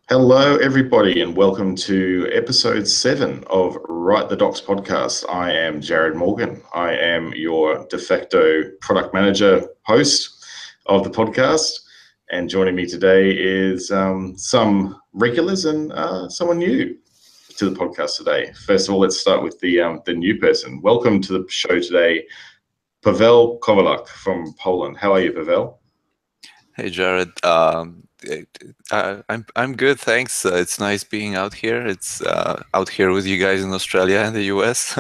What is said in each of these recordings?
Hello, everybody, and welcome to episode 7 of Write the Docs podcast. I am Jared Morgan. I am your de facto product manager host of the podcast. And joining me today is some regulars and someone new to the podcast today. First of all, let's start with the new person. Welcome to the show today, Pavel Kowaluk from Poland. How are you, Pavel? Hey Jared, I'm good, thanks. It's nice being out here. It's out here with you guys in Australia and the US,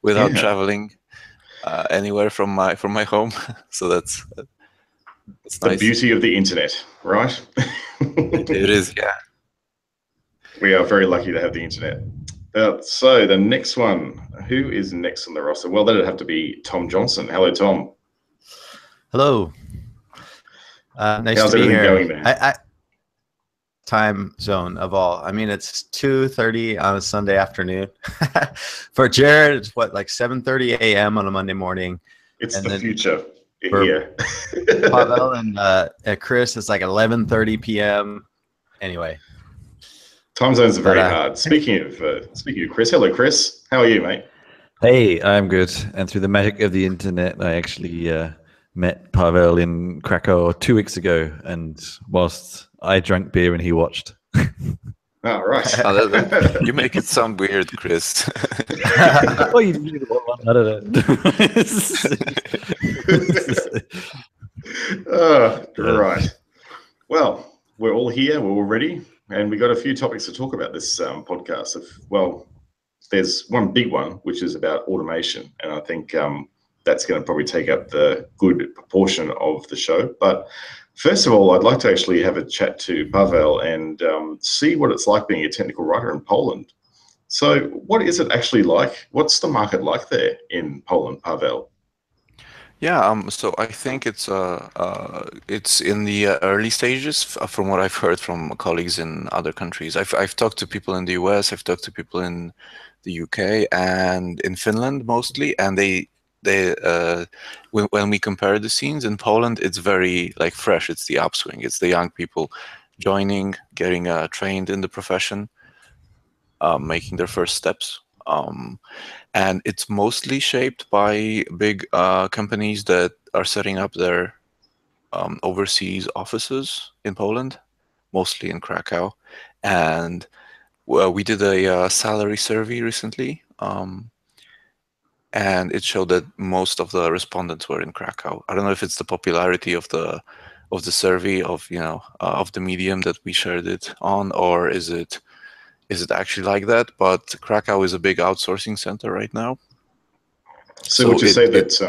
without traveling anywhere from my home. So that's The nice. beauty of the internet, right? It is, yeah. We are very lucky to have the internet. So the next one, who is next on the roster? Well, that'd have to be Tom Johnson. Hello, Tom. Hello. Nice How's to be everything here. going there? Time zone of all. I mean, it's 2:30 on a Sunday afternoon. For Jared, it's what, like 7:30 a.m. on a Monday morning. It's the future here. Pavel and Chris, it's like 11:30 p.m. Anyway. Time zones are very hard. Speaking of Chris, hello, Chris. How are you, mate? Hey, I'm good. And through the magic of the internet, I actually met Pavel in Krakow 2 weeks ago. And whilst I drank beer and he watched. Oh, right. You make it sound weird, Chris. Well, you do the one. I don't know. Right. Well, we're all here. We're all ready. And we got a few topics to talk about this podcast. There's one big one, which is about automation. And I think that's going to probably take up the good proportion of the show. But first of all, I'd like to actually have a chat to Pavel and see what it's like being a technical writer in Poland. So what is it actually like? What's the market like there in Poland, Pavel? Yeah, so I think it's in the early stages from what I've heard from colleagues in other countries. I've talked to people in the US, I've talked to people in the UK and in Finland mostly, and when we compare the scenes in Poland, it's very like fresh. It's the upswing. It's the young people joining, getting trained in the profession, making their first steps. And it's mostly shaped by big companies that are setting up their overseas offices in Poland, mostly in Krakow. And we did a salary survey recently, and it showed that most of the respondents were in Krakow. I don't know if it's the popularity of the survey of the medium that we shared it on, or is it actually like that? But Krakow is a big outsourcing center right now. So would you say that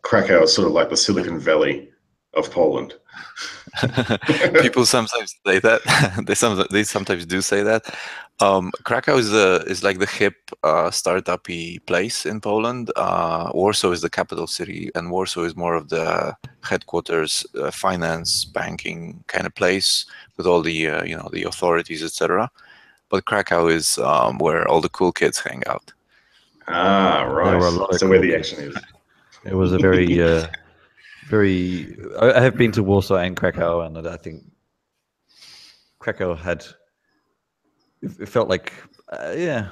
Krakow is sort of like the Silicon Valley of Poland? People sometimes say that. They sometimes do say that. Krakow is like the hip startup-y place in Poland. Warsaw is the capital city, and Warsaw is more of the headquarters, finance, banking kind of place with all the the authorities, etc. But Krakow is where all the cool kids hang out. Ah, right. There were a lot of where the action is. It was a very, I have been to Warsaw and Krakow, and I think Krakow it felt like,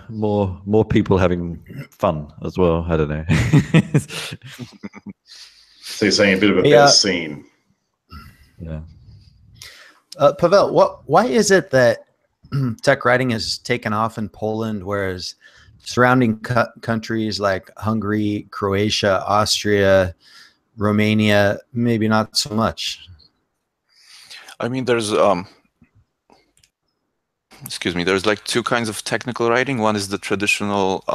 more people having fun as well. I don't know. So you're saying a bit of a better scene. Yeah. Pavel, why is it that tech writing has taken off in Poland, whereas surrounding countries like Hungary, Croatia, Austria, Romania, maybe not so much? I mean, there's there's like two kinds of technical writing. One is the traditional,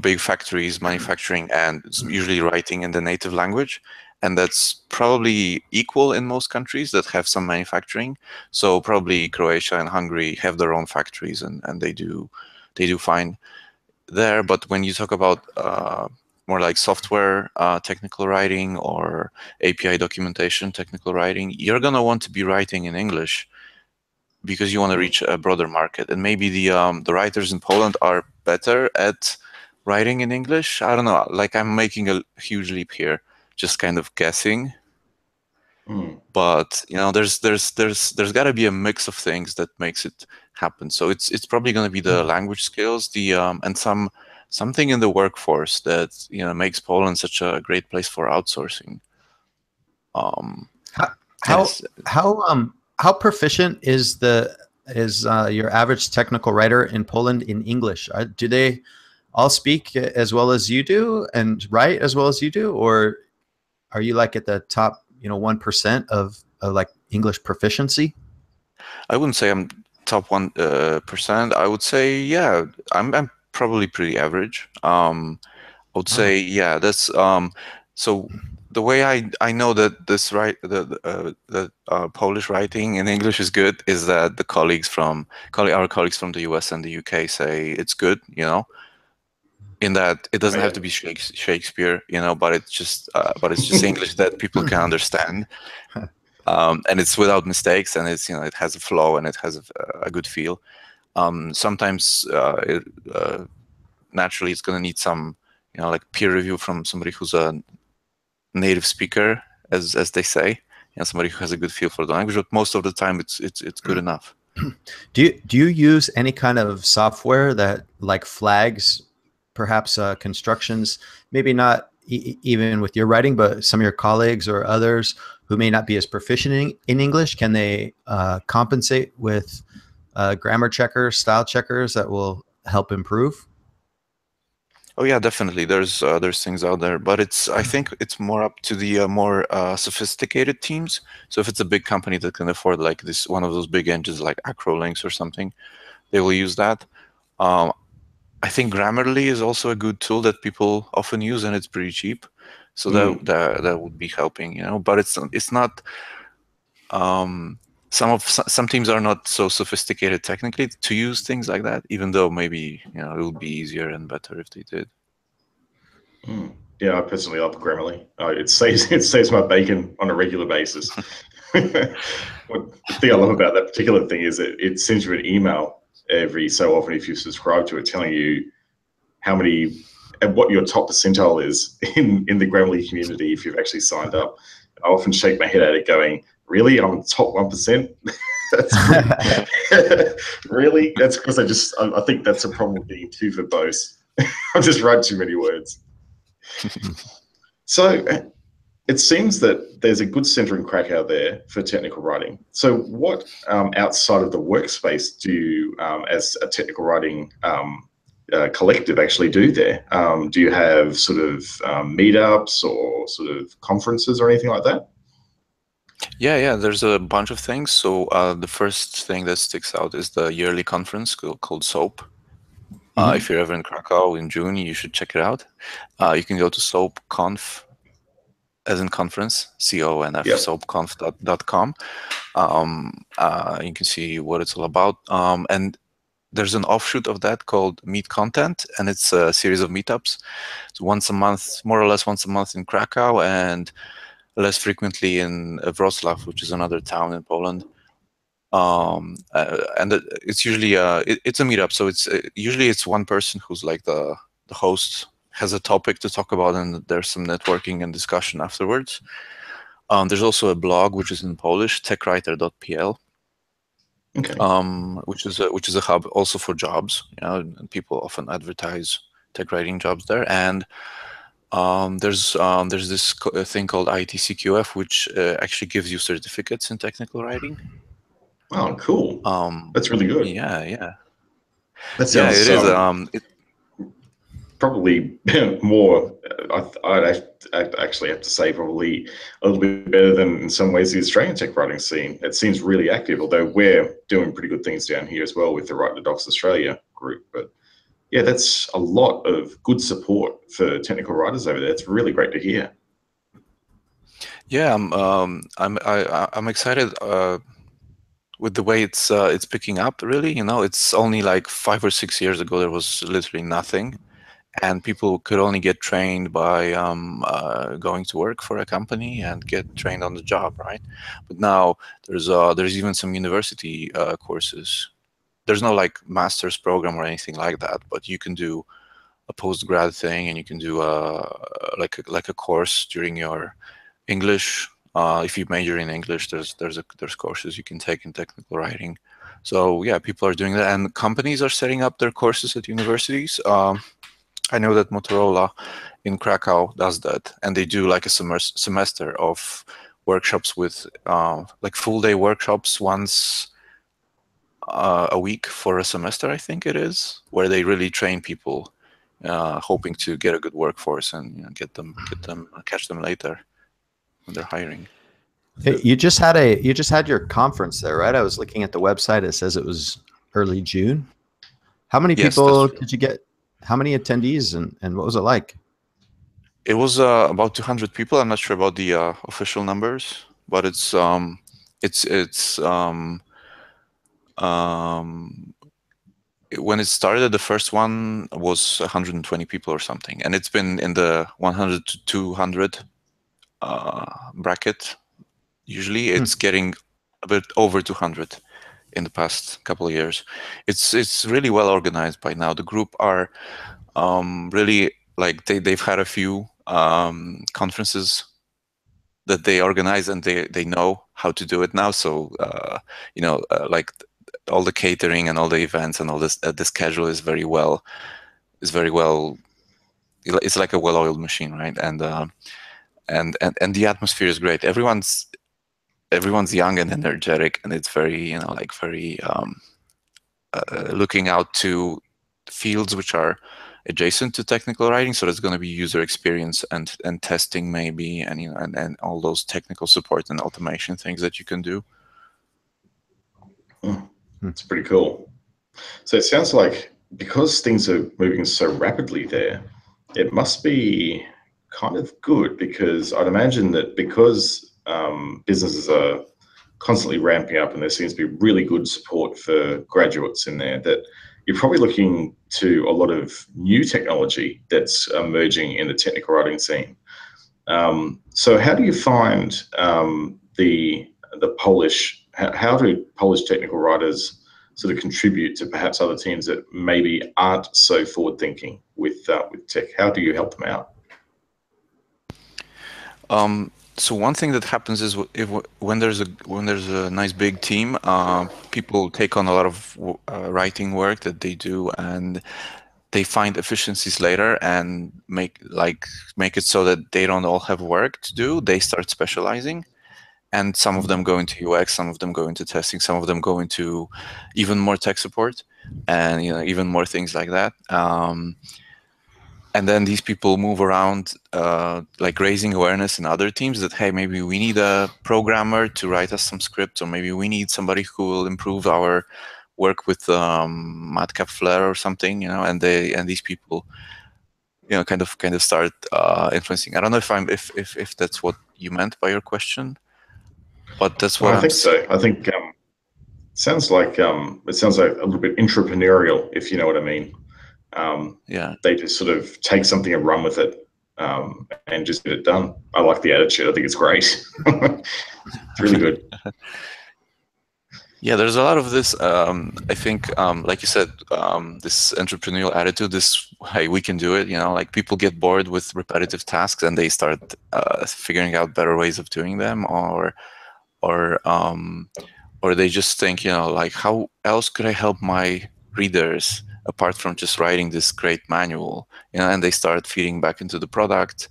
big factories, manufacturing, and it's usually writing in the native language. And that's probably equal in most countries that have some manufacturing. So probably Croatia and Hungary have their own factories, and they do fine there. But when you talk about more like software technical writing or API documentation technical writing, you're gonna want to be writing in English because you want to reach a broader market. And maybe the writers in Poland are better at writing in English. I don't know. Like, I'm making a huge leap here, just kind of guessing. But there's got to be a mix of things that makes it happen. So it's probably going to be the language skills, the and something in the workforce that makes Poland such a great place for outsourcing. How proficient is your average technical writer in Poland in English? Do they all speak as well as you do and write as well as you do, or are you like at the top 1% of like English proficiency? I wouldn't say I'm top 1%. I would say I'm probably pretty average. I would say that's so. The way I know that this Polish writing in English is good is that our colleagues from the US and the UK say it's good, in that it doesn't have to be Shakespeare, but it's just English that people can understand, and it's without mistakes, and it's it has a flow and it has a good feel. Sometimes naturally it's going to need some like peer review from somebody who's a native speaker, as they say, somebody who has a good feel for the language. But most of the time it's good enough. Do you use any kind of software that like flags perhaps constructions, maybe not even with your writing, but some of your colleagues or others who may not be as proficient in English? Can they compensate with grammar checkers, style checkers that will help improve? Oh yeah, definitely. There's things out there, but I think it's more up to the more sophisticated teams. So if it's a big company that can afford like one of those big engines like Acrolinx or something, they will use that. I think Grammarly is also a good tool that people often use, and it's pretty cheap. So that would be helping, But it's not. Some teams are not so sophisticated technically to use things like that, even though maybe it would be easier and better if they did. Yeah, I personally love Grammarly. It saves my bacon on a regular basis. The thing I love about that particular thing is it sends you an email every so often if you subscribe to it, telling you how many and what your top percentile is in the Grammarly community if you've actually signed up. I often shake my head at it going, really? I'm top 1%? Really? That's because I think that's a problem with being too verbose. I just write too many words. So it seems that there's a good center in Krakow there for technical writing. So what outside of the workspace do you, as a technical writing collective, actually do there? Do you have sort of meetups or sort of conferences or anything like that? Yeah, there's a bunch of things. So the first thing that sticks out is the yearly conference called SOAP. If you're ever in Krakow in June, you should check it out. You can go to SOAPconf, as in conference, CONF, soapconf.com. You can see what it's all about. And there's an offshoot of that called Meet Content, and it's a series of meetups. So once a month, more or less once a month in Krakow, and less frequently in Wrocław, which is another town in Poland. And it's usually it's a meetup, so it's usually it's one person who's like the host, has a topic to talk about, and there's some networking and discussion afterwards. There's also a blog which is in Polish, techwriter.pl, which is a hub also for jobs. And people often advertise tech writing jobs there. And there's this thing called ITCQF, which actually gives you certificates in technical writing. Oh, cool! That's really good. Yeah. That sounds. It is. Probably more. I'd actually have to say probably a little bit better than in some ways the Australian tech writing scene. It seems really active, although we're doing pretty good things down here as well with the Write the Docs Australia group. But yeah, that's a lot of good support for technical writers over there. It's really great to hear. Yeah, I'm excited with the way it's picking up. Really, it's only like 5 or 6 years ago there was literally nothing, and people could only get trained by going to work for a company and get trained on the job, right? But now there's even some university courses. There's no like master's program or anything like that, but you can do a postgrad thing, and you can do like a course during your English If you major in English, there's courses you can take in technical writing. So yeah, people are doing that, and companies are setting up their courses at universities. I know that Motorola in Krakow does that, and they do like a semester of workshops with like full-day workshops once a week for a semester, I think it is, where they really train people, hoping to get a good workforce and catch them later when they're hiring. You just had your conference there, right? I was looking at the website. It says it was early June. How many Yes, people did you get? How many attendees, and what was it like? It was about 200 people. I'm not sure about the official numbers, but it's when it started, the first one was 120 people or something, and it's been in the 100 to 200 bracket. Usually, it's getting a bit over 200 in the past couple of years. It's really well organized by now. The group are really like they've had a few conferences that they organize, and they know how to do it now. So like all the catering and all the events and all this, the schedule is very well. It's like a well-oiled machine, right? And the atmosphere is great. Everyone's young and energetic, and it's very very looking out to fields which are adjacent to technical writing. So there's going to be user experience and testing maybe, and and all those technical support and automation things that you can do. It's pretty cool. So it sounds like because things are moving so rapidly there, it must be kind of good, because I'd imagine that because businesses are constantly ramping up and there seems to be really good support for graduates in there, that you're probably looking to a lot of new technology that's emerging in the technical writing scene. So how do you find the Polish, how do Polish technical writers sort of contribute to perhaps other teams that maybe aren't so forward thinking with tech? How do you help them out? So one thing that happens is when there's a nice big team, people take on a lot of writing work that they do, and they find efficiencies later and make it so that they don't all have work to do. They start specializing, and some of them go into UX, some of them go into testing, some of them go into even more tech support, and even more things like that. And then these people move around, like raising awareness in other teams that, hey, maybe we need a programmer to write us some scripts, or maybe we need somebody who will improve our work with Madcap Flare or something, and these people, kind of start influencing. I don't know if that's what you meant by your question, but that's what I think so. I think it sounds like a little bit entrepreneurial, if you know what I mean. Yeah, they just sort of take something and run with it, and just get it done. I like the attitude. I think it's great. It's really good. Yeah, there's a lot of this. I think, like you said, this entrepreneurial attitude. This, hey, we can do it. Like people get bored with repetitive tasks and they start figuring out better ways of doing them, or they just think, like, how else could I help my readers apart from just writing this great manual? And they start feeding back into the product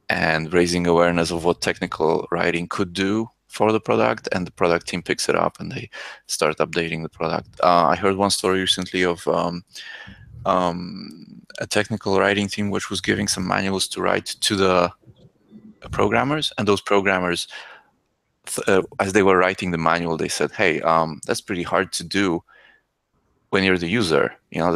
and raising awareness of what technical writing could do for the product, and the product team picks it up and they start updating the product. I heard one story recently of a technical writing team which was giving some manuals to write to the programmers, and those programmers, as they were writing the manual, they said, hey, that's pretty hard to do when you're the user,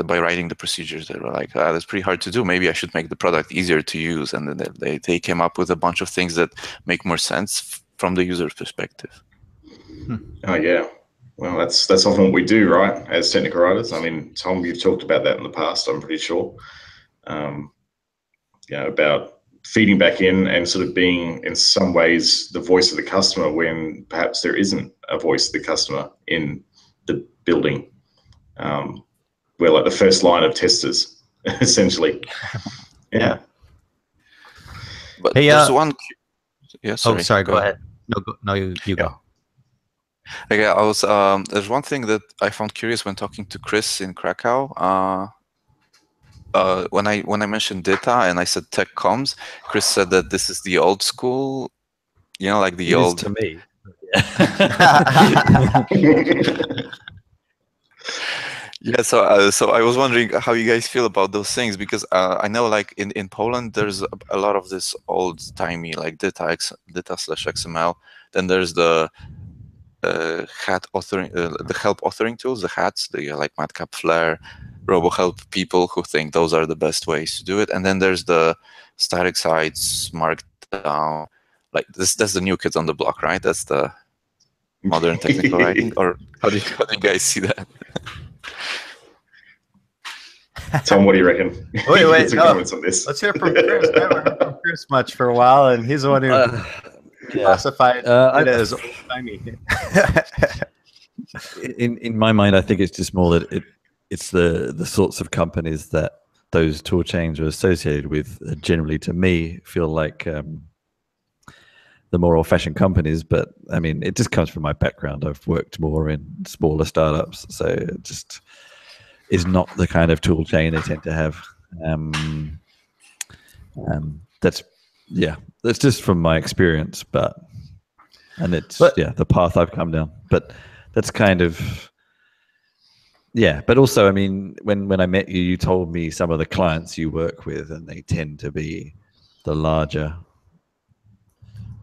by writing the procedures. They were like, that's pretty hard to do. Maybe I should make the product easier to use. And then they came up with a bunch of things that make more sense from the user's perspective. Oh yeah. Well, that's often what we do, right? As technical writers. I mean, Tom, you've talked about that in the past, I'm pretty sure. About feeding back in and sort of being in some ways the voice of the customer when perhaps there isn't a voice of the customer in the building. We're like the first line of testers, essentially. Yeah. But Hey, there's one. Yeah, sorry. Go ahead. No, you go. Okay, there's one thing that I found curious when talking to Chris in Krakow. When I mentioned data and I said tech comms, Chris said that this is the old school, like the It is old. to me. Yeah, so I was wondering how you guys feel about those things, because I know like in Poland there's a lot of this old timey like data/XML. Then there's the hat authoring, the help authoring tools, the hats, like Madcap, Flare, RoboHelp people who think those are the best ways to do it. And then there's the static sites, Markdown, like this. That's the new kids on the block, right? That's the modern technical writing. Or how do you guys see that? Tom, what do you reckon? Wait, Some no. comments on this. Let's hear from Chris. I haven't heard from Chris much for a while, and he's the one who classified it as old-timey. In my mind, I think it's just more that it's the sorts of companies that those tool chains are associated with generally, to me, feel like the more old-fashioned companies. But I mean, it just comes from my background. I've worked more in smaller startups, so it just is not the kind of tool chain they tend to have. That's just from my experience, and it's the path I've come down. But that's kind of But also, I mean, when I met you, you told me some of the clients you work with, and they tend to be the larger,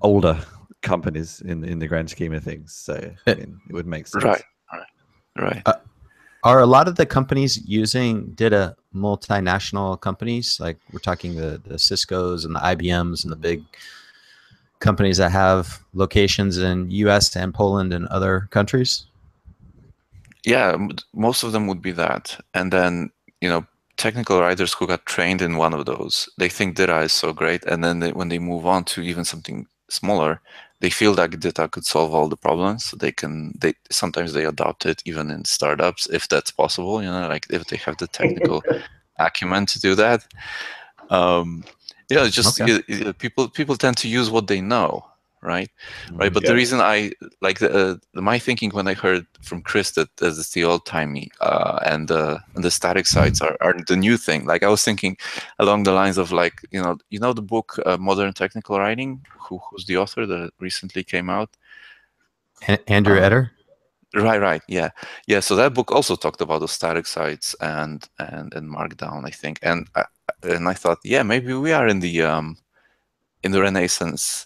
older companies in the grand scheme of things. So I mean, it would make sense. Right. Are a lot of the companies using data multinational companies? Like we're talking the Ciscos and the IBMs and the big companies that have locations in US and Poland and other countries? Yeah, most of them would be that. And then, technical writers who got trained in one of those, they think data is so great. And then when they move on to even something smaller, they feel like data could solve all the problems. So sometimes they adopt it even in startups, if that's possible, like if they have the technical acumen to do that. It's just people tend to use what they know, right? Right. But the reason I like my thinking when I heard from Chris that it's the old timey and the static sites are the new thing. Like I was thinking along the lines of like the book Modern Technical Writing. Who's the author that recently came out? Andrew Eder. Right. Yeah. So that book also talked about the static sites and Markdown, I think. And I thought, maybe we are in the Renaissance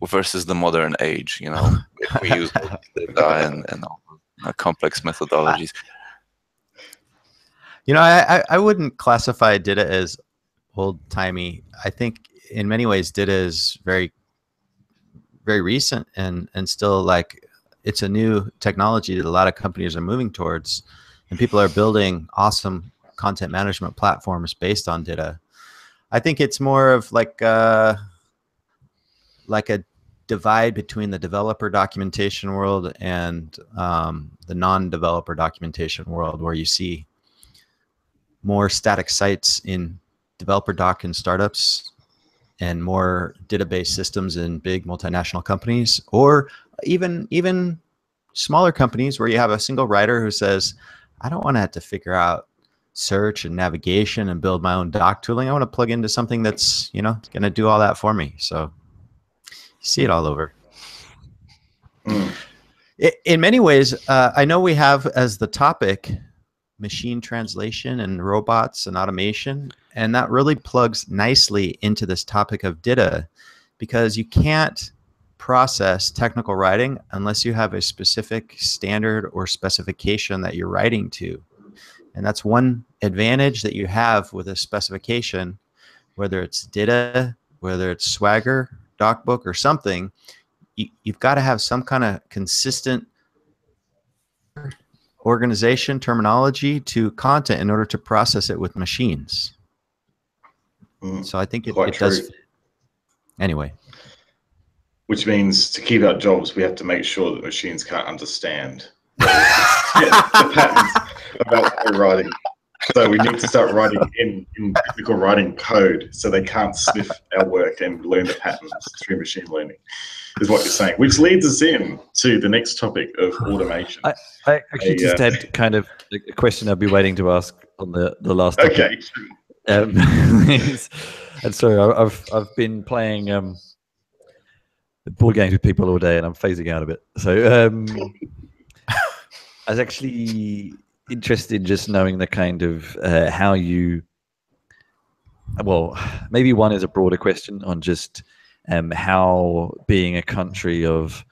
versus the modern age. If we use data and all complex methodologies. I wouldn't classify data as old-timey. I think in many ways data is very, very recent and still like it's a new technology that a lot of companies are moving towards, and people are building awesome content management platforms based on data. I think it's more of like a divide between the developer documentation world and the non-developer documentation world, where you see more static sites in developer doc and startups and more database systems in big multinational companies, or even smaller companies where you have a single writer who says, I don't want to have to figure out search and navigation and build my own doc tooling. I want to plug into something that's, going to do all that for me. So you see it all over. In many ways, I know we have as the topic machine translation and robots and automation, and that really plugs nicely into this topic of data, because you can't process technical writing unless you have a specific standard or specification that you're writing to. And that's one advantage that you have with a specification, whether it's data, whether it's Swagger, DocBook, or something. You've got to have some kind of consistent organization terminology to content in order to process it with machines. So I think it does. Anyway. Which means to keep our jobs, we have to make sure that machines can't understand the patterns about what we're writing. So we need to start writing in technical writing code so they can't sniff our work and learn the patterns through machine learning, is what you're saying, which leads us in to the next topic of automation. I actually just had kind of a question I've been waiting to ask on the last topic. Okay. And so I've been playing board games with people all day, and I'm phasing out a bit. So I was actually interested in just knowing the kind of how you. Well, maybe one is a broader question on just how being a country of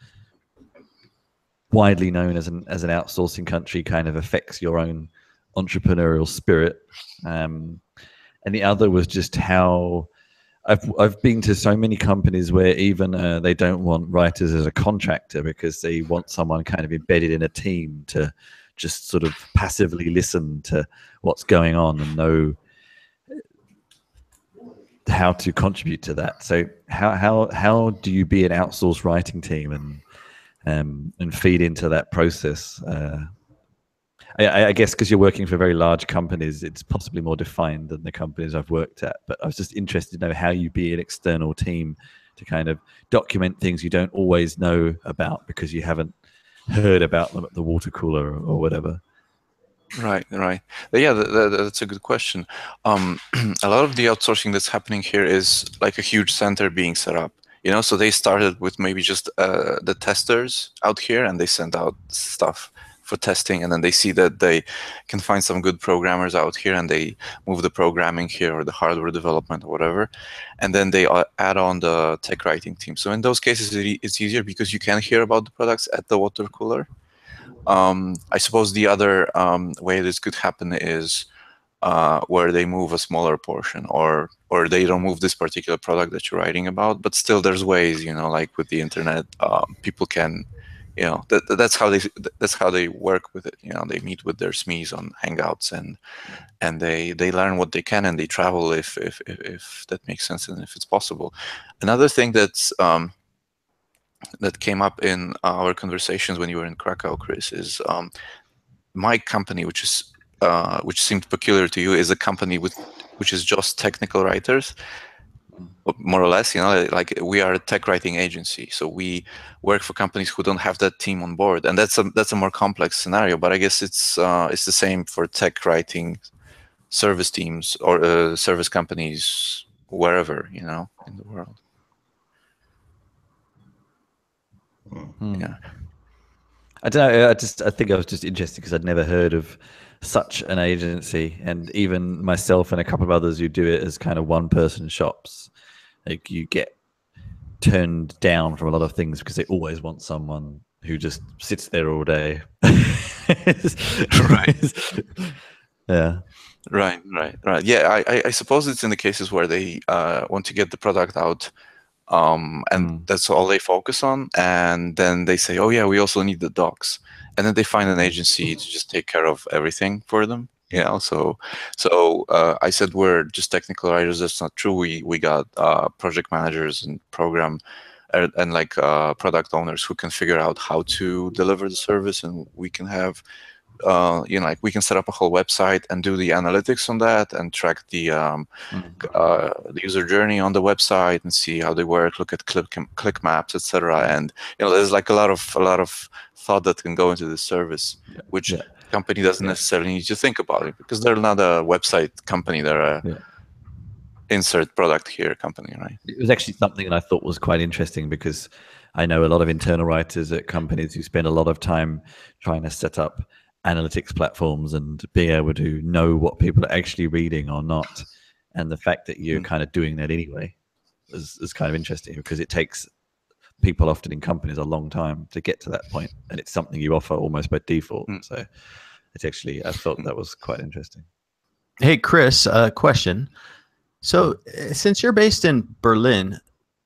widely known as an outsourcing country kind of affects your own entrepreneurial spirit. And the other was just how I've been to so many companies where even they don't want writers as a contractor because they want someone kind of embedded in a team to just sort of passively listen to what's going on and know how to contribute to that. So how do you be an outsourced writing team and feed into that process? I guess because you're working for very large companies, it's possibly more defined than the companies I've worked at. But I was just interested to know how you be an external team to kind of document things you don't always know about because you haven't heard about them at the water cooler or whatever. Right. Yeah, that's a good question. A lot of the outsourcing that's happening here is like a huge center being set up. So they started with maybe just the testers out here, and they send out stuff for testing, and then they see that they can find some good programmers out here, and they move the programming here or the hardware development or whatever, and then they add on the tech writing team. So in those cases, it's easier because you can hear about the products at the water cooler. I suppose the other way this could happen is where they move a smaller portion, or they don't move this particular product that you're writing about, but still there's ways, like with the internet, people can, that's how they work with it. They meet with their SMEs on Hangouts, and they learn what they can, and they travel if that makes sense and if it's possible. Another thing that's that came up in our conversations when you were in Krakow, Chris, is my company, which seemed peculiar to you, is a company which is just technical writers, more or less. Like we are a tech writing agency, so we work for companies who don't have that team on board, and that's a more complex scenario. But I guess it's the same for tech writing service teams or service companies wherever in the world. Yeah. I don't know. I think I was just interested because I'd never heard of such an agency, and even myself and a couple of others who do it as kind of one-person shops, like you get turned down from a lot of things because they always want someone who just sits there all day. Right. Yeah. Right. Yeah, I suppose it's in the cases where they want to get the product out. And that's all they focus on, and then they say, oh yeah, we also need the docs, and then they find an agency to just take care of everything for them. So I said we're just technical writers. That's not true. We got project managers and program and like product owners who can figure out how to deliver the service, and we can have like we can set up a whole website and do the analytics on that and track the user journey on the website and see how they work, look at click maps, etc. And there's like a lot of thought that can go into this service, which company doesn't necessarily need to think about it because they're not a website company. They're a insert product here company, right? It was actually something that I thought was quite interesting because I know a lot of internal writers at companies who spend a lot of time trying to set up analytics platforms and being able to know what people are actually reading or not. And the fact that you're kind of doing that anyway is kind of interesting because it takes people often in companies a long time to get to that point, and it's something you offer almost by default. So it's actually, I thought that was quite interesting. Hey, Chris, question. So since you're based in Berlin,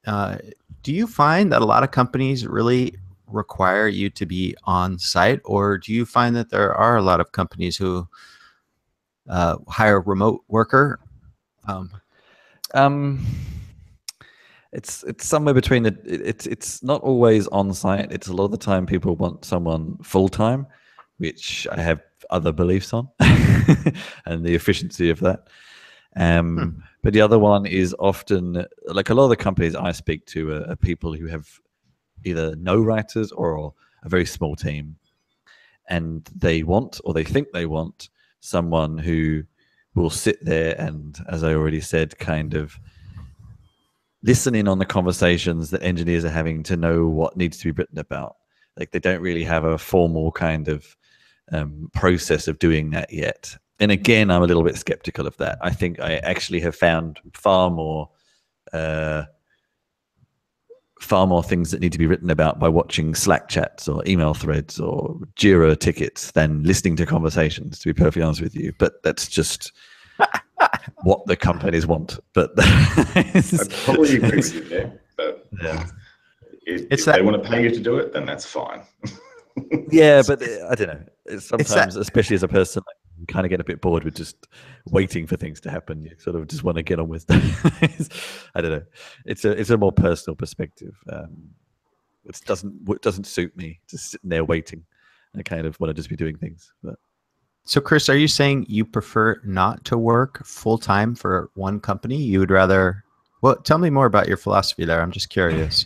do you find that a lot of companies really require you to be on site, or do you find that there are a lot of companies who hire a remote worker? It's somewhere between it's not always on site. It's a lot of the time people want someone full time, which I have other beliefs on, and the efficiency of that. But the other one is often, like a lot of the companies I speak to are people who have either no writers or a very small team, and they want, or they think they want, someone who will sit there and, as I already said, kind of listen in on the conversations that engineers are having to know what needs to be written about. Like, they don't really have a formal kind of process of doing that yet. And again, I'm a little bit skeptical of that. I think I actually have found far more things that need to be written about by watching Slack chats or email threads or Jira tickets than listening to conversations, to be perfectly honest with you. But that's just what the companies want. But I probably agree with you there. But yeah, if they want to pay you to do it, then that's fine. yeah, but I don't know. Sometimes, especially as a person, you kind of get a bit bored with just waiting for things to happen. You sort of just want to get on with stuff. I don't know. It's a more personal perspective. It doesn't suit me, just sitting there waiting. I kind of want to just be doing things. But. So, Chris, are you saying you prefer not to work full time for one company? You would rather? Well, tell me more about your philosophy there. I'm just curious.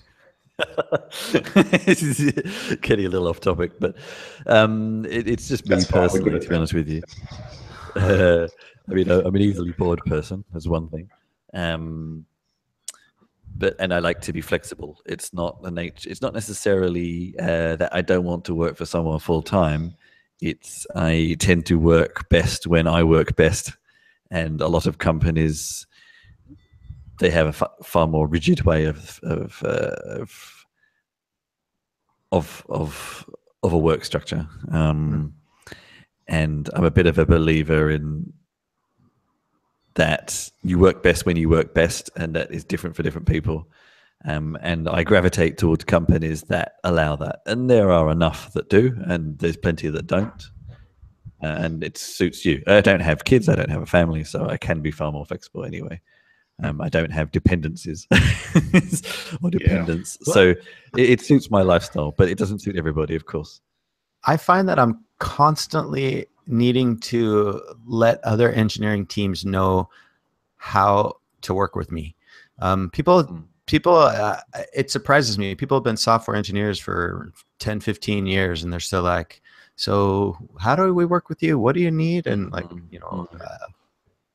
Getting a little off topic, but it's just me personally, to be honest with you. I mean, I'm an easily bored person. That's one thing, and I like to be flexible. It's not necessarily that I don't want to work for someone full time. It's I tend to work best when I work best, and a lot of companies, they have a far more rigid way of a work structure, and I'm a bit of a believer in that you work best when you work best, and that is different for different people. And I gravitate towards companies that allow that, and there are enough that do, and there's plenty that don't. And it suits you. I don't have kids, I don't have a family, so I can be far more flexible anyway. I don't have dependencies or dependents. Yeah. So it suits my lifestyle, but it doesn't suit everybody, of course. I find that I'm constantly needing to let other engineering teams know how to work with me. People, it surprises me. People have been software engineers for 10, 15 years, and they're still like, so how do we work with you? What do you need? And like,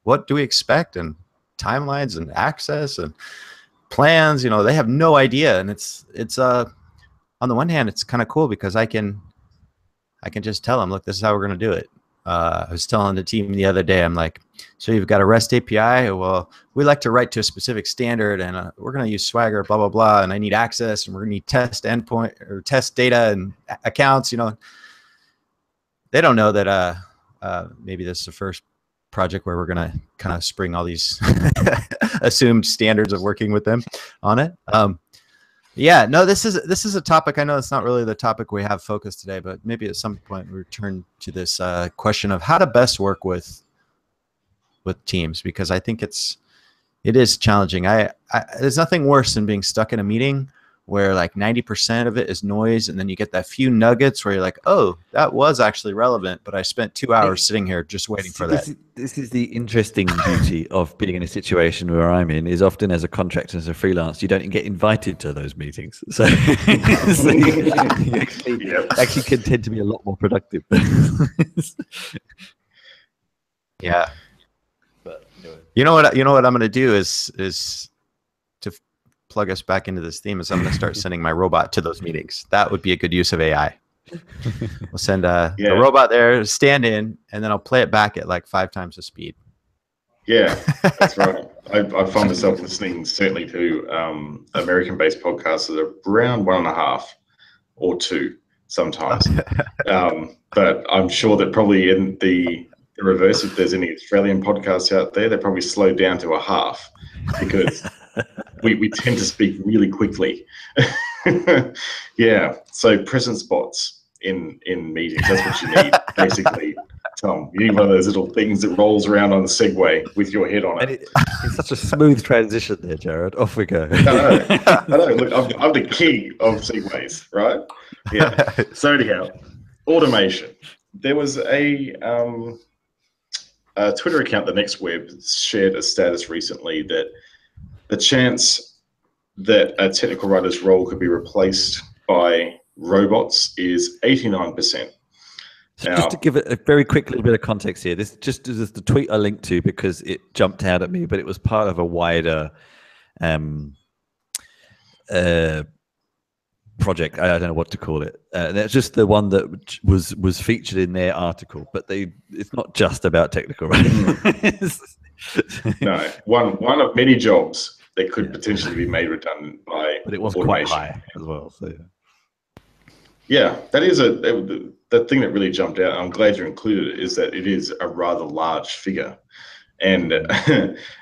what do we expect? And timelines and access and plans, they have no idea. And it's on the one hand, it's kind of cool because I can just tell them, look, this is how we're going to do it. I was telling the team the other day, I'm like, so you've got a REST API. Well, we like to write to a specific standard, and we're going to use Swagger, blah, blah, blah. And I need access, and we're going to need test endpoint or test data and accounts. They don't know that maybe this is the first project where we're going to kind of spring all these assumed standards of working with them on it. Yeah, no, this is a topic. I know it's not really the topic we have focused today, but maybe at some point we return to this question of how to best work with teams, because I think it is challenging. There's nothing worse than being stuck in a meeting where like 90% of it is noise, and then you get that few nuggets where you're like, oh, that was actually relevant, but I spent 2 hours sitting here just waiting for that. This is the interesting beauty of being in a situation where I'm in, is often as a contractor, as a freelance, you don't get invited to those meetings. So, you actually can tend to be a lot more productive. Yeah. But anyway. You know what I'm going to do is to plug us back into this theme, is I'm going to start sending my robot to those meetings. That would be a good use of AI. We'll send a robot there, stand in, and then I'll play it back at like 5 times the speed. Yeah, that's right. I find myself listening certainly to American-based podcasts that are around 1.5 or 2 sometimes. But I'm sure that probably in the reverse, if there's any Australian podcasts out there, they're probably slowed down to 1/2 because we tend to speak really quickly. Yeah, so present spots in meetings, that's what you need, basically. Tom, you need one of those little things that rolls around on the Segway with your head on it. It's such a smooth transition there, Jared. Off we go. I know. Look, I'm the king of Segways, right? Yeah. So anyhow, automation. there was a Twitter account, The Next Web, shared a status recently that the chance that a technical writer's role could be replaced by robots is 89%. So just to give it a very quick little bit of context here, this just is the tweet I linked to because it jumped out at me, but it was part of a wider project. I don't know what to call it. That's just the one that was featured in their article, but it's not just about technical writing. No, one of many jobs that could potentially be made redundant by but it was automation. Quite high as well. So yeah, that is the thing that really jumped out. I'm glad you included it. Is that it is a rather large figure, and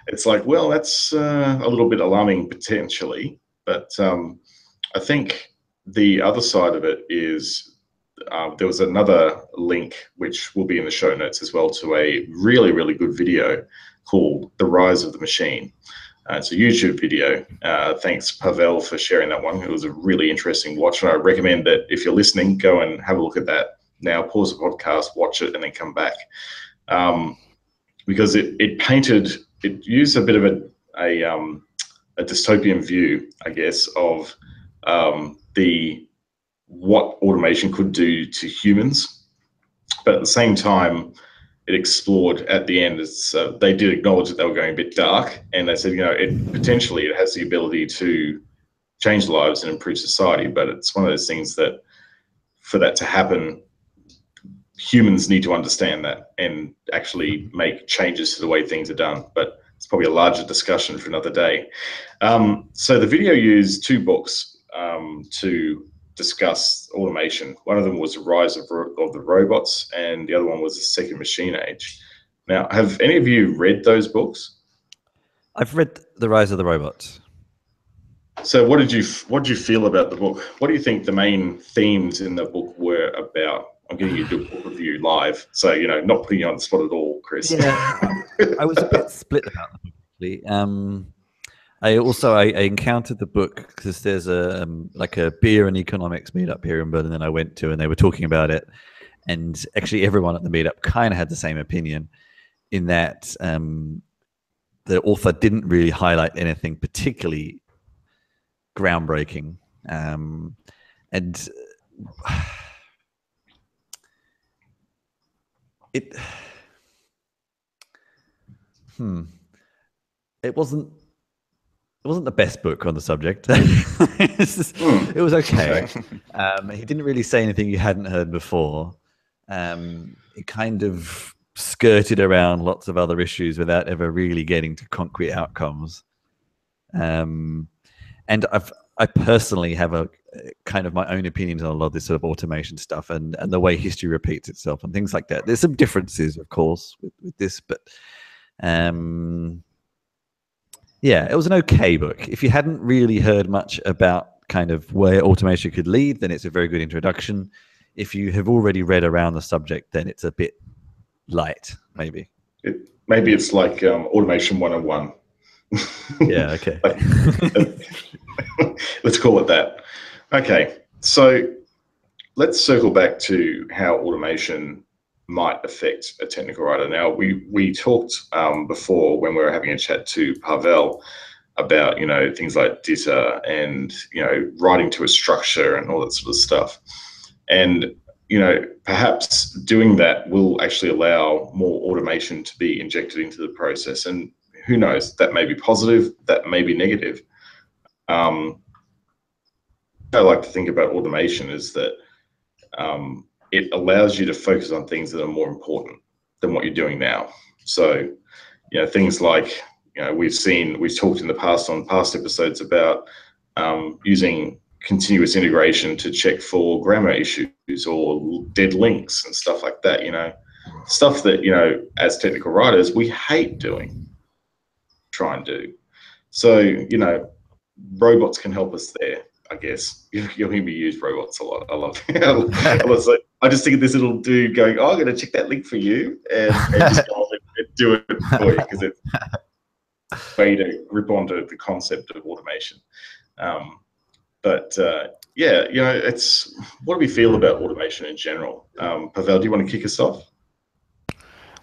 it's like, well, that's a little bit alarming potentially. But I think the other side of it is there was another link which will be in the show notes as well to a really, really good video called "The Rise of the Machine." It's a YouTube video. Thanks, Pavel, for sharing that one. It was a really interesting watch, and I recommend that if you're listening, go and have a look at that now. Pause the podcast, watch it, and then come back, because it used a bit of a dystopian view, I guess, of what automation could do to humans, but at the same time, it explored at the end. They did acknowledge that they were going a bit dark, and they said, potentially it has the ability to change lives and improve society, but it's one of those things that for that to happen, humans need to understand that and actually make changes to the way things are done. But it's probably a larger discussion for another day. So the video used two books to discuss automation. One of them was The Rise of the Robots, and the other one was The Second Machine Age. Now, have any of you read those books? I've read The Rise of the Robots. So what did you feel about the book? What do you think the main themes in the book were about? I'm getting you to do a book review live, so not putting you on the spot at all, Chris. Yeah, I was a bit split about the book, actually. I encountered the book because there's a beer and economics meetup here in Berlin that I went to, and they were talking about it. And actually, everyone at the meetup kind of had the same opinion, in that the author didn't really highlight anything particularly groundbreaking, and it wasn't the best book on the subject. It was okay. He didn't really say anything you hadn't heard before. It kind of skirted around lots of other issues without ever really getting to concrete outcomes. And I personally have a kind of my own opinions on a lot of this sort of automation stuff and the way history repeats itself and things like that. There's some differences, of course, with this, but yeah, it was an okay book. If you hadn't really heard much about kind of where automation could lead, then it's a very good introduction. If you have already read around the subject, then it's a bit light, maybe. Maybe it's like Automation 101. Yeah, okay. Let's call it that. Okay, so let's circle back to how automation might affect a technical writer. Now, we talked before when we were having a chat to Pavel about things like DITA and writing to a structure and all that sort of stuff. And perhaps doing that will actually allow more automation to be injected into the process. And who knows, that may be positive, that may be negative. I like to think about automation is that it allows you to focus on things that are more important than what you're doing now. So, things like, we've talked in the past on past episodes about using continuous integration to check for grammar issues or dead links and stuff like that, stuff that, as technical writers, we hate doing, try and do. So, robots can help us there, I guess. You'll hear me use robots a lot. I love it. I just think of this little dude going, I'm going to check that link for you and just go on and do it for you, because it's a way to grip onto the concept of automation. But yeah, it's what do we feel about automation in general? Pavel, do you want to kick us off?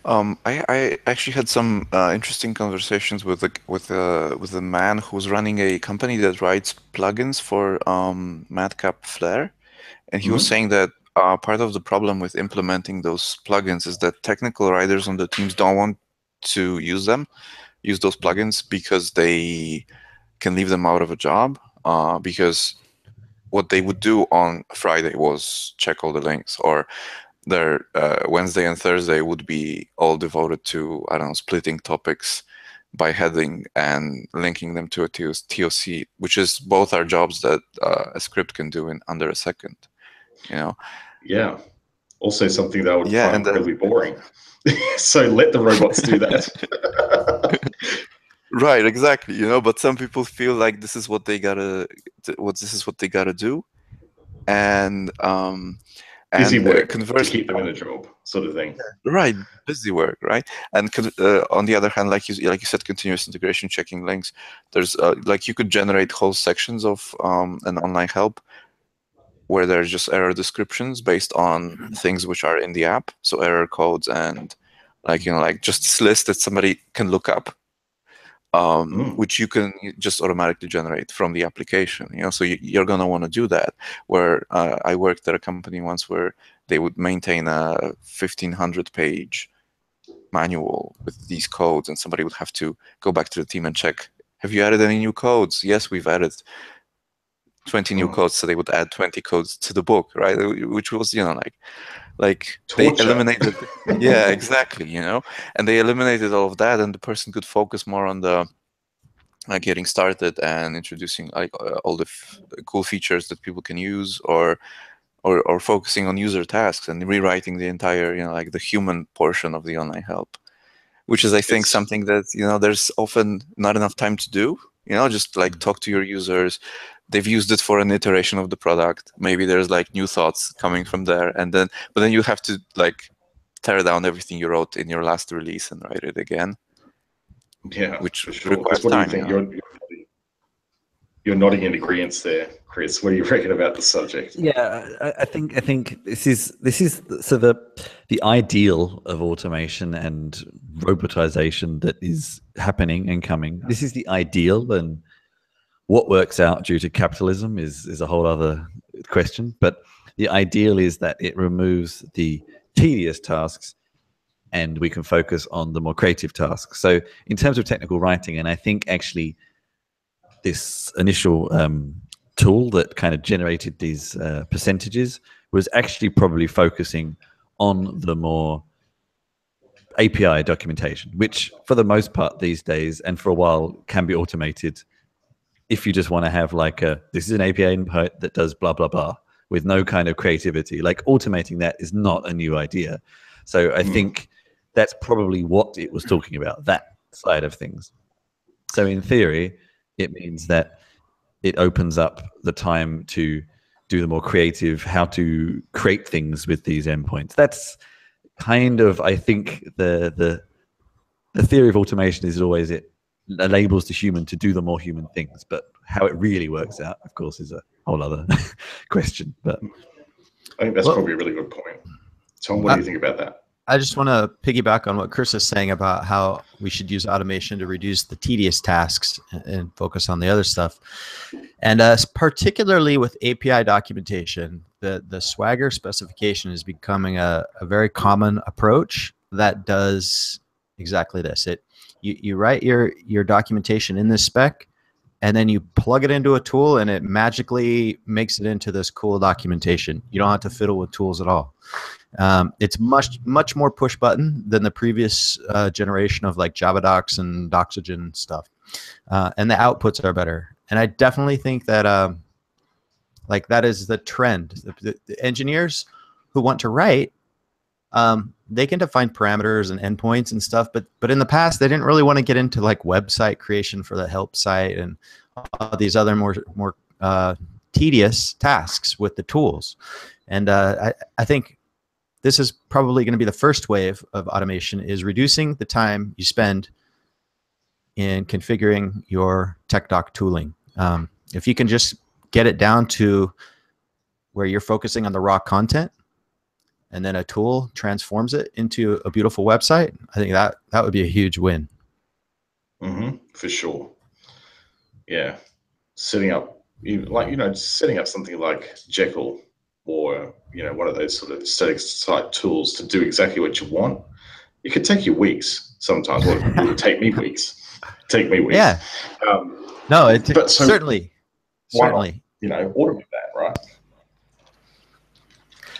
I actually had some interesting conversations with a man who's running a company that writes plugins for Madcap Flare, and he was saying that part of the problem with implementing those plugins is that technical writers on the teams don't want to use those plugins because they can leave them out of a job. Because what they would do on Friday was check all the links, or their Wednesday and Thursday would be all devoted to, I don't know, splitting topics by heading and linking them to a TOC, which is both are jobs that a script can do in under a second, Yeah. Also something that I would Yeah, find and incredibly boring. So let the robots do that. Right, exactly. But some people feel like this is what they gotta do, and Busy work to conversely, keep them in a job, sort of thing. right, busy work, right? And on the other hand, like you said, continuous integration, checking links. There's like you could generate whole sections of an online help where there's just error descriptions based on things which are in the app, so error codes and like just this list that somebody can look up. Which you can just automatically generate from the application. So you're going to want to do that. Where I worked at a company once where they would maintain a 1,500-page manual with these codes, and somebody would have to go back to the team and check, have you added any new codes? Yes, we've added 20 new codes, so they would add 20 codes to the book, right? Which was, like they Torture. eliminated yeah, exactly, and they eliminated all of that, and the person could focus more on the getting started and introducing all the cool features that people can use, or focusing on user tasks and rewriting the entire like the human portion of the online help, which is I think something that there's often not enough time to do. Just like talk to your users. They've used it for an iteration of the product. Maybe there's like new thoughts coming from there, but then you have to like tear down everything you wrote in your last release and write it again. Yeah, which for sure. requires What time. Do you think? You're nodding in agreement there, Chris. What do you reckon about the subject? Yeah, I think this is so the ideal of automation and robotization that is happening and coming. This is the ideal, and what works out due to capitalism is a whole other question. But the ideal is that it removes the tedious tasks, and we can focus on the more creative tasks. So in terms of technical writing, and I think actually this initial tool that kind of generated these percentages was actually probably focusing on the more API documentation, which for the most part these days and for a while can be automated. If you just want to have like this is an API input that does blah, blah, blah with no kind of creativity, like automating that is not a new idea. So I think that's probably what it was talking about, that side of things. So in theory, it means that it opens up the time to do the more creative, how to create things with these endpoints. That's kind of, I think, the theory of automation is always it enables the human to do the more human things. But how it really works out, of course, is a whole other question. But I think that's probably a really good point. Tom, what do you think about that? I just want to piggyback on what Chris is saying about how we should use automation to reduce the tedious tasks and focus on the other stuff. And particularly with API documentation, the Swagger specification is becoming a very common approach that does exactly this. You write your documentation in this spec, and then you plug it into a tool, and it magically makes it into this cool documentation. You don't have to fiddle with tools at all. It's much more push button than the previous generation of like Java Docs and Doxygen stuff, and the outputs are better. And I definitely think that like that is the trend. The engineers who want to write, they can define parameters and endpoints and stuff, but in the past they didn't really want to get into like website creation for the help site and these other more tedious tasks with the tools. And I think this is probably going to be the first wave of automation, is reducing the time you spend in configuring your tech doc tooling. If you can just get it down to where you're focusing on the raw content, and then a tool transforms it into a beautiful website, I think that would be a huge win. For sure. Yeah. Setting up, setting up something like Jekyll or, one of those sort of static site tools to do exactly what you want. It could take you weeks sometimes. Well, it would take me weeks. Yeah. No, certainly. Why not, automate that, right?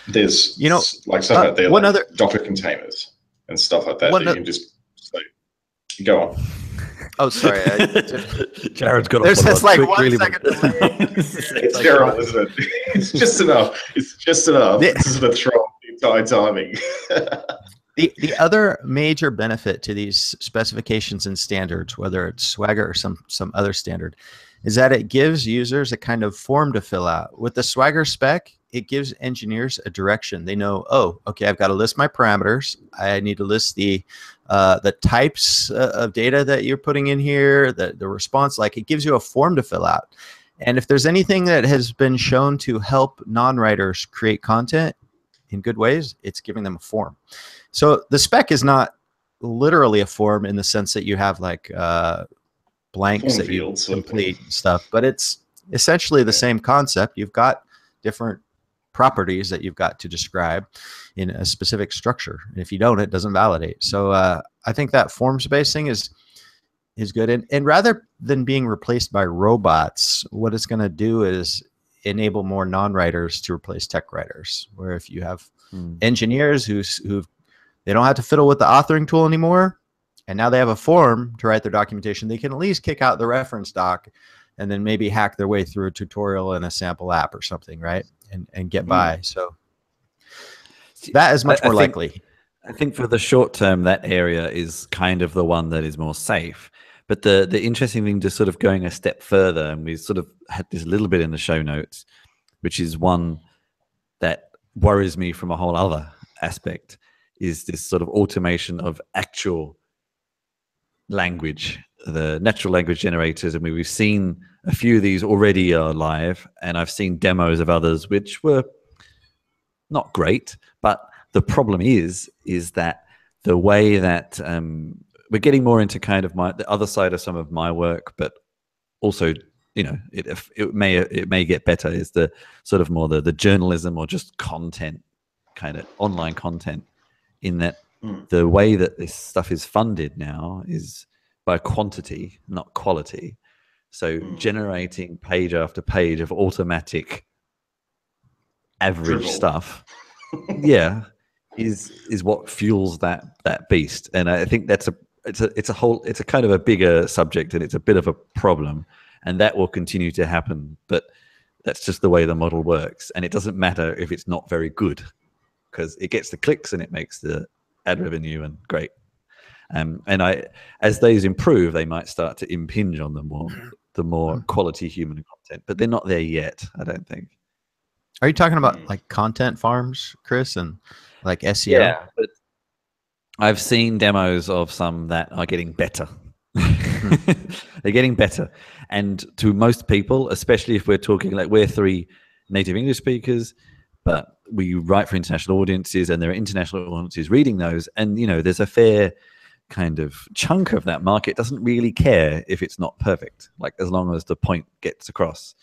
There's like stuff out there, like Docker containers and stuff like that. You can just go on. Oh, sorry. Jared's got. There's just like 1 really second delay. It's terrible, isn't it? It's just enough. It's just enough to sort of throw off the entire timing. The other major benefit to these specifications and standards, whether it's Swagger or some other standard, is that it gives users a kind of form to fill out. With the Swagger spec, it gives engineers a direction. They know, oh, okay, I've got to list my parameters. I need to list the types of data that you're putting in here, the response. Like, it gives you a form to fill out. And if there's anything that has been shown to help non-writers create content in good ways, it's giving them a form. So the spec is not literally a form in the sense that you have like blanks that you complete stuff, but it's essentially the same concept. You've got different properties that you've got to describe in a specific structure. And if you don't, it doesn't validate. So I think that forms-based thing is good. And rather than being replaced by robots, what it's going to do is enable more non-writers to replace tech writers, where if you have engineers who they don't have to fiddle with the authoring tool anymore, and now they have a form to write their documentation, they can at least kick out the reference doc and then maybe hack their way through a tutorial in a sample app or something, right? And get by. So that is much more likely. I think for the short term, that area is kind of the one that is more safe. But the interesting thing, just sort of going a step further, and we sort of had this a little bit in the show notes, which is one that worries me from a whole other aspect, is this sort of automation of actual language, the natural language generators. I mean, we've seen a few of these already are live, and I've seen demos of others which were not great. But the problem is that the way that we're getting more into kind of the other side of some of my work, but also, it may get better, is the sort of more the journalism or just content, kind of online content, in that the way that this stuff is funded now is by quantity, not quality. So generating page after page of automatic average stuff, is what fuels that beast. And I think it's a kind of a bigger subject, and it's a bit of a problem, and that will continue to happen. But that's just the way the model works, and it doesn't matter if it's not very good, because it gets the clicks and it makes the ad revenue, and great. And as those improve, they might start to impinge on the more quality human content, but they're not there yet, I don't think. Are you talking about like content farms, Chris, and like SEO? Yeah, but I've seen demos of some that are getting better. They're getting better. And to most people, especially if we're talking, like, we're 3 native English speakers, but we write for international audiences, and there are international audiences reading those. And, there's a fair kind of chunk of that market doesn't really care if it's not perfect, like, as long as the point gets across.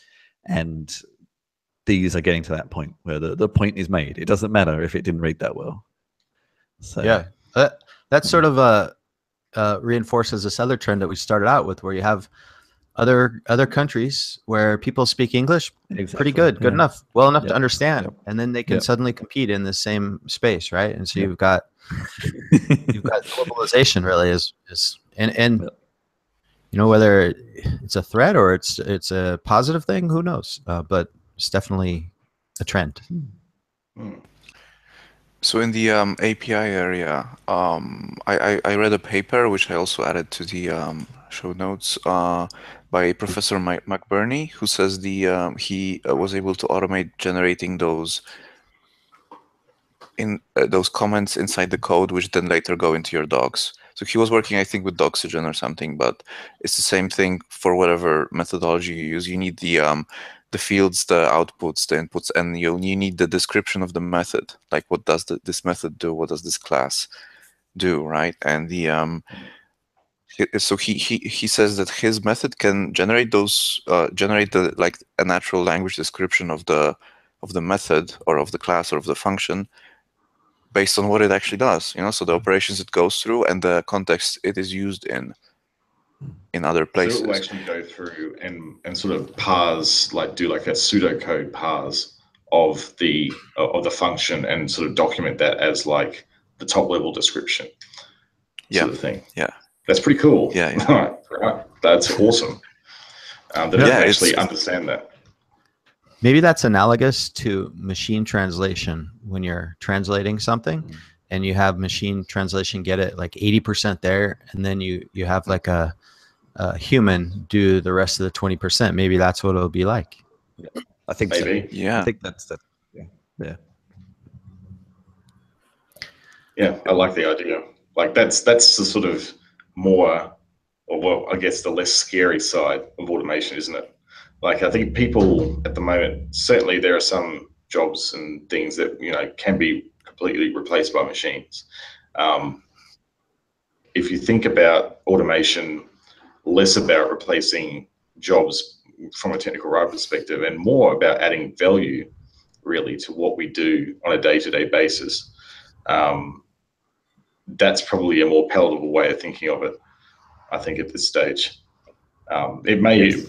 And these are getting to that point where the point is made. It doesn't matter if it didn't read that well. So yeah, that sort of reinforces this other trend that we started out with, where you have other countries where people speak English pretty good enough, well enough to understand, and then they can suddenly compete in the same space, right? And so you've got globalization really is and whether it's a threat or it's a positive thing, who knows? But it's definitely a trend. So in the API area, I read a paper which I also added to the show notes by Professor Mike McBurney, who says he was able to automate generating those comments inside the code, which then later go into your docs. So he was working, I think, with Doxygen or something, but it's the same thing for whatever methodology you use. You need the fields, the outputs, the inputs, and you need the description of the method. Like, what does this method do? What does this class do, right? And so he says that his method can generate those generate a natural language description of the method or of the class or of the function based on what it actually does, so the operations it goes through and the context it is used in other places. So it will actually go through and sort of parse, do like a pseudocode parse of the function and sort of document that as like the top level description sort of thing. Yeah. That's pretty cool. Yeah. Right. That's awesome. That I can actually understand that. Maybe that's analogous to machine translation when you're translating something and you have machine translation get it like 80% there, and then you have like a human do the rest of the 20%. Maybe that's what it'll be like. Yeah, I think maybe. So. Yeah. I think that's yeah. Yeah, I like the idea. Like that's the sort of more, or well, I guess the less scary side of automation, isn't it? Like I think people at the moment, certainly there are some jobs and things that can be completely replaced by machines. If you think about automation, less about replacing jobs from a technical writer perspective and more about adding value really to what we do on a day-to-day basis, that's probably a more palatable way of thinking of it, I think, at this stage. It may, yes.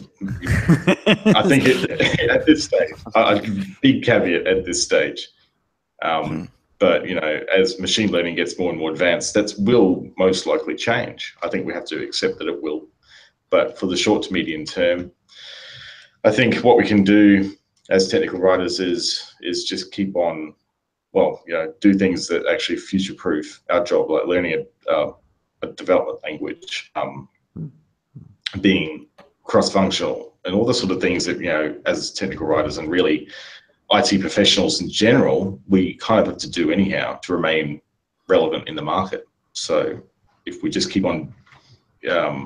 I think at this stage, a big caveat at this stage. But, as machine learning gets more and more advanced, that will most likely change. I think we have to accept that it will. But for the short to medium term, I think what we can do as technical writers is just keep on, do things that actually future-proof our job, like learning a development language, being cross-functional, and all the sort of things that, as technical writers and really IT professionals in general, we kind of have to do anyhow to remain relevant in the market. So if we just keep on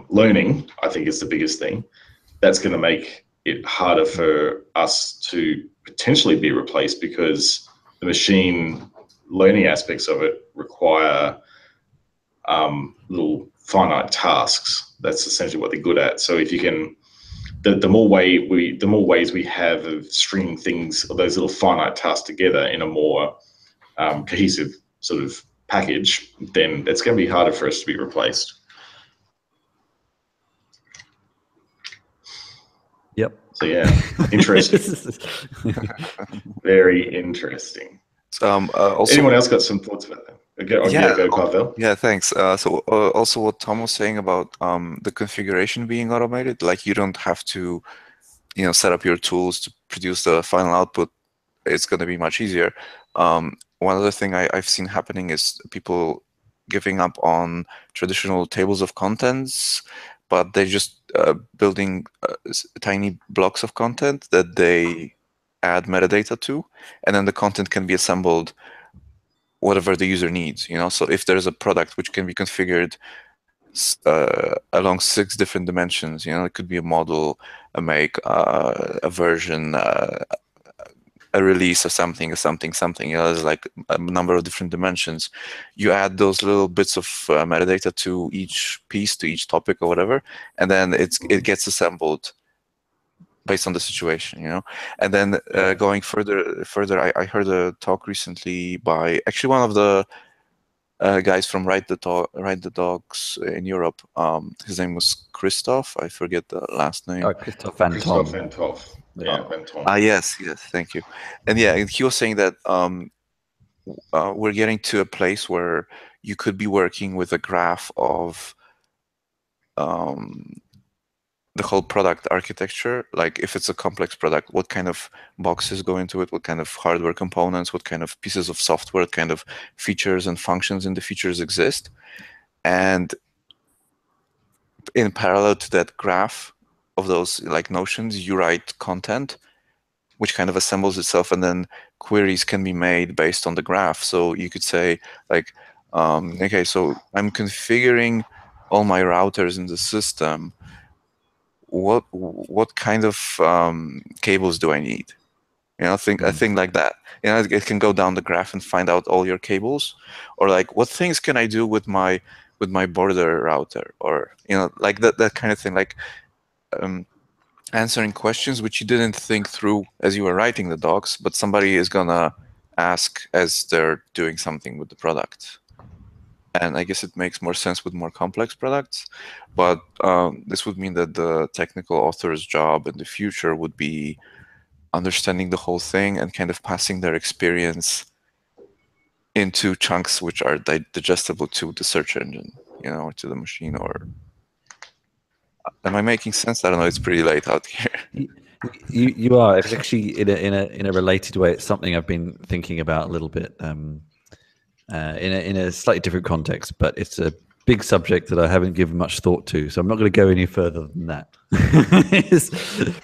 learning, I think is the biggest thing. That's going to make it harder for us to potentially be replaced because the machine learning aspects of it require little finite tasks. That's essentially what they're good at. So if you can, the more ways we have of stringing things, or those little finite tasks together in a more cohesive sort of package, then it's going to be harder for us to be replaced. Yep. So yeah, interesting. Very interesting. Also, anyone else got some thoughts about that? Go Pavel. Yeah, thanks. So also what Tom was saying about the configuration being automated, like you don't have to, set up your tools to produce the final output. It's going to be much easier. One other thing I've seen happening is people giving up on traditional tables of contents, but they're just building tiny blocks of content that they add metadata to, and then the content can be assembled whatever the user needs. So if there's a product which can be configured along 6 different dimensions, it could be a model, a make, a version, a release of something, there's like a number of different dimensions. You add those little bits of metadata to each piece, to each topic or whatever, and then it gets assembled based on the situation, and then going further, I heard a talk recently by actually one of the guys from Write the Dogs in Europe. His name was Christoph. I forget the last name. Oh, Christoph Van Tom. Yeah, Van Tom. Yes, thank you. And he was saying that we're getting to a place where you could be working with a graph of the whole product architecture. Like if it's a complex product, what kind of boxes go into it, what kind of hardware components, what kind of pieces of software, what kind of features and functions in the features exist. And in parallel to that graph of those like notions, you write content which kind of assembles itself, and then queries can be made based on the graph. So you could say like, Okay, so I'm configuring all my routers in the system. What kind of cables do I need? I think like that. It can go down the graph and find out all your cables, or like what things can I do with my border router, or like that kind of thing. Like answering questions which you didn't think through as you were writing the docs, but somebody is gonna ask as they're doing something with the product. And I guess it makes more sense with more complex products, but this would mean that the technical author's job in the future would be understanding the whole thing and kind of passing their experience into chunks which are digestible to the search engine, or to the machine. Or am I making sense? I don't know. It's pretty late out here. You are. It's actually in a related way. It's something I've been thinking about a little bit. In a slightly different context, but it's a big subject that I haven't given much thought to, so I'm not going to go any further than that.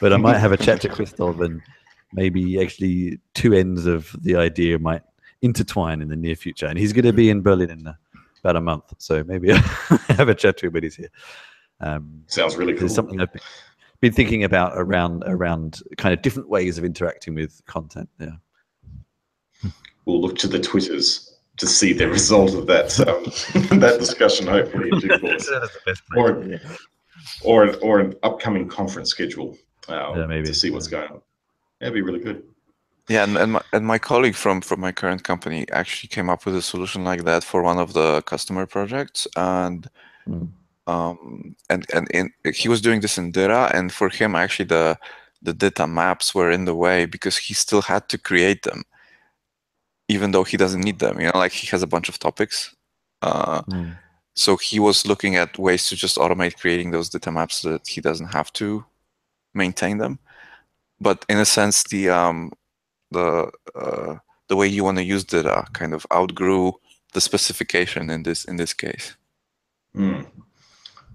But I might have a chat to Christoph, and maybe actually two ends of the idea might intertwine in the near future. And he's going to be in Berlin in about a month, so maybe I'll have a chat to him when he's here. Sounds really cool. There's something I've been thinking about around kind of different ways of interacting with content. Yeah, we'll look to the Twitters to see the result of that that discussion, hopefully in due course, or an upcoming conference schedule maybe, to see what's going on. That'd be really good. Yeah, and my colleague from my current company actually came up with a solution like that for one of the customer projects, and he was doing this in Dira, and for him actually the data maps were in the way because he still had to create them, even though he doesn't need them. Like he has a bunch of topics. So he was looking at ways to just automate creating those data maps so that he doesn't have to maintain them. But in a sense, the way you want to use data kind of outgrew the specification in this case.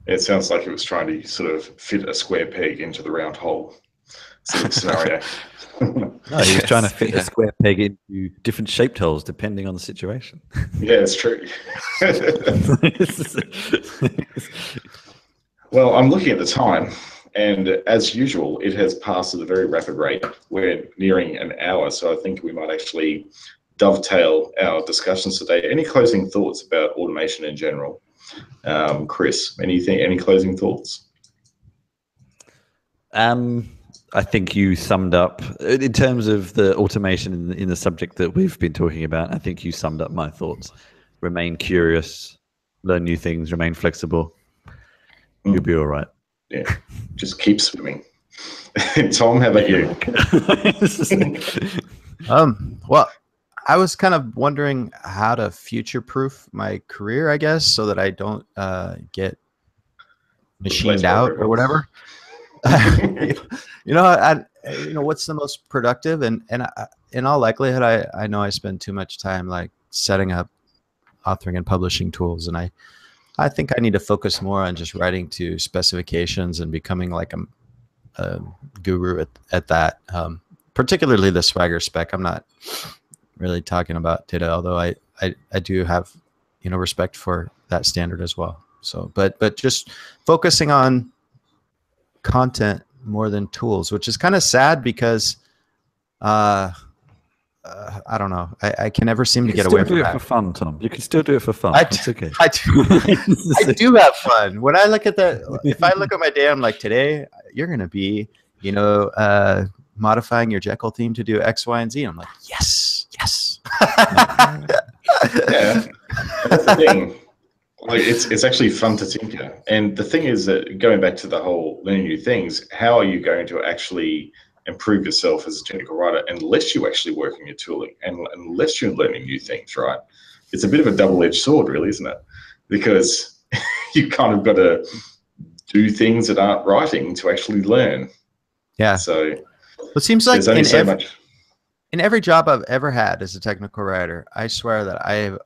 It sounds like it was trying to sort of fit a square peg into the round hole sort of scenario. No, he was trying to fit a square peg into different shaped holes depending on the situation. Yeah, it's true. Well, I'm looking at the time, and as usual, it has passed at a very rapid rate. We're nearing an hour, so I think we might actually dovetail our discussions today. Any closing thoughts about automation in general? Chris, any closing thoughts? I think you summed up, in terms of the automation in the subject that we've been talking about, I think you summed up my thoughts. Remain curious, learn new things, remain flexible. You'll be all right. Yeah, just keep swimming. Tom, how about you? Well, I was kind of wondering how to future-proof my career, I guess, so that I don't get machined out or whatever. What's the most productive, and in all likelihood, I know I spend too much time like setting up authoring and publishing tools, and I think I need to focus more on just writing to specifications and becoming like a guru at that, particularly the Swagger spec. I'm not really talking about data, although I do have respect for that standard as well. So but just focusing on content more than tools, which is kind of sad because I don't know, I can never seem to get away from that. You can still do it for fun, Tom. You can still do it for fun. It's okay. I do have fun. When I look at that, if I look at my day, I'm like, today you're going to be, modifying your Jekyll theme to do X, Y, and Z. I'm like, yes. Yeah, that's the thing. Like it's actually fun to tinker. And the thing is that going back to the whole learning new things, how are you going to actually improve yourself as a technical writer unless you actually work on your tooling and unless you're learning new things, right? It's a bit of a double-edged sword, really, isn't it? Because you kind of got to do things that aren't writing to actually learn. Yeah. So it seems like in every job I've ever had as a technical writer, I swear that I have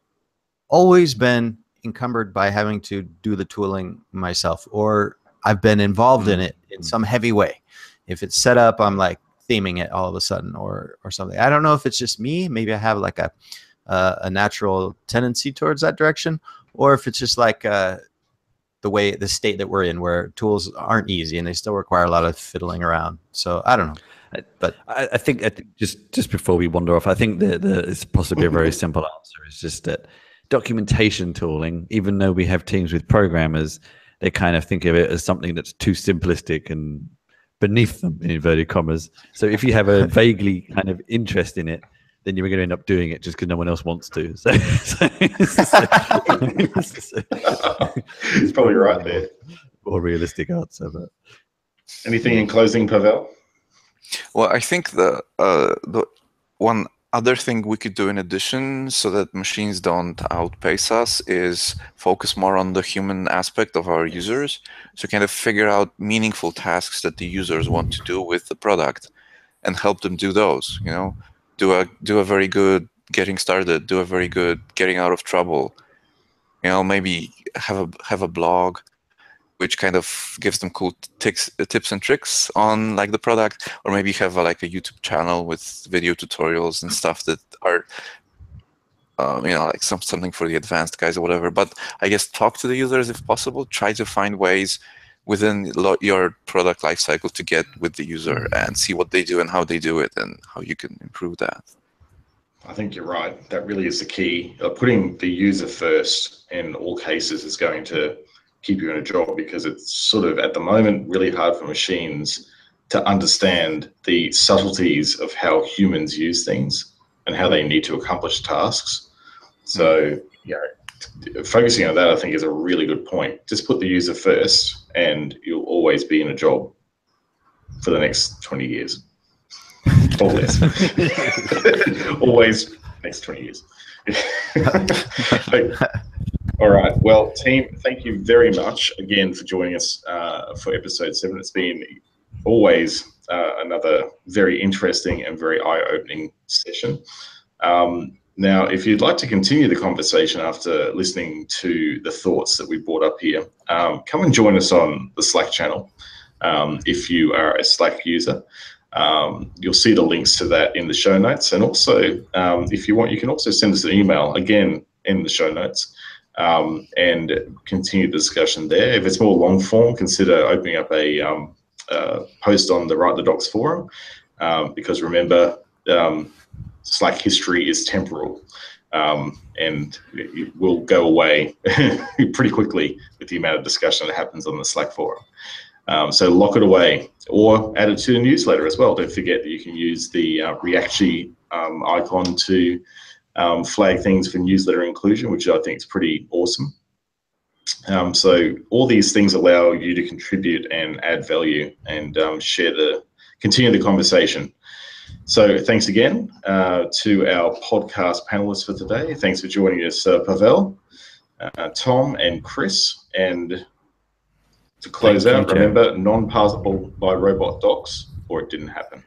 always been encumbered by having to do the tooling myself, or I've been involved in it in some heavy way. If it's set up, I'm like theming it all of a sudden or something. I don't know if it's just me. Maybe I have like a a natural tendency towards that direction, or if it's just like the state that we're in, where tools aren't easy and they still require a lot of fiddling around. So I don't know. But I think just before we wander off, I think that it's possibly a very simple answer. It's just that documentation tooling, even though we have teams with programmers, they kind of think of it as something that's too simplistic and beneath them, in inverted commas. So if you have a vaguely kind of interest in it, then you're going to end up doing it just because no one else wants to. So He's probably right there. More realistic answer. But anything in closing, Pavel? Well, I think the one other thing we could do in addition, so that machines don't outpace us, is focus more on the human aspect of our users. So kind of figure out meaningful tasks that the users want to do with the product, and help them do those. You know, do a very good getting started, do a very good getting out of trouble. You know, maybe have a blog which kind of gives them cool tips and tricks on like the product, or maybe have like a YouTube channel with video tutorials and stuff that are, you know, like something for the advanced guys or whatever. But I guess talk to the users if possible. Try to find ways within your product lifecycle to get with the user and see what they do and how they do it and how you can improve that. I think you're right. That really is the key. Putting the user first in all cases is going to keep you in a job, because it's sort of at the moment really hard for machines to understand the subtleties of how humans use things and how they need to accomplish tasks. So, you know, focusing on that, I think, is a really good point. Just put the user first and you'll always be in a job for the next 20 years or less. Always next 20 years. All right. Well, team, thank you very much again for joining us for episode 7. It's been always another very interesting and very eye-opening session. Now, if you'd like to continue the conversation after listening to the thoughts that we brought up here, come and join us on the Slack channel. If you are a Slack user, you'll see the links to that in the show notes. And also, if you want, you can also send us an email, again, in the show notes, and continue the discussion there. If it's more long form, consider opening up a post on the Write the Docs forum, because remember, Slack history is temporal, and it will go away pretty quickly with the amount of discussion that happens on the Slack forum. So lock it away or add it to the newsletter as well. Don't forget that you can use the Reacti icon to flag things for newsletter inclusion, which I think is pretty awesome. So all these things allow you to contribute and add value and continue the conversation. So thanks again to our podcast panelists for today. Thanks for joining us, Pavel, Tom, and Chris. And to close out, remember, non-passable by robot docs, or it didn't happen.